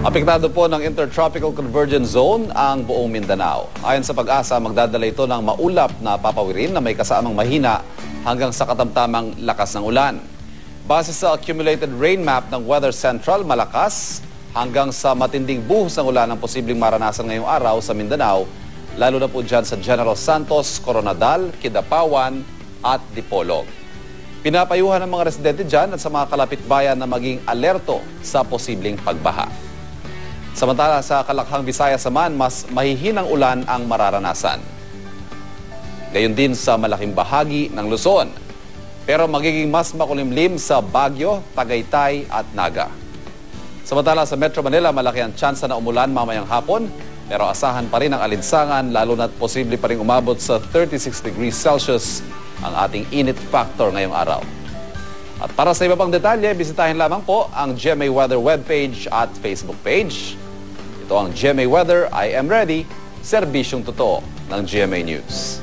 Apektado po ng Intertropical Convergence Zone ang buong Mindanao. Ayon sa Pag-asa, magdadala ito ng maulap na papawirin na may kasamang mahina hanggang sa katamtamang lakas ng ulan. Base sa accumulated rain map ng Weather Central, malakas hanggang sa matinding buhos ng ulan ang posibleng maranasan ngayong araw sa Mindanao, lalo na po dyan sa General Santos, Coronadal, Kidapawan at Dipolog. Pinapayuhan ng mga residente dyan at sa mga kalapit bayan na maging alerto sa posibleng pagbaha. Samantala sa Kalakhang, Visayas naman, mas mahihinang ulan ang mararanasan. Gayon din sa malaking bahagi ng Luzon. Pero magiging mas makulimlim sa Baguio, Tagaytay at Naga. Samantala sa Metro Manila, malaki ang tsansa na umulan mamayang hapon. Pero asahan pa rin ang alinsangan, lalo na't posible pa rin umabot sa 36 degrees Celsius ang ating init factor ngayong araw. At para sa iba pang detalye, bisitahin lamang po ang GMA Weather webpage at Facebook page. Ito ang GMA Weather, I am ready, serbisyong totoo ng GMA News.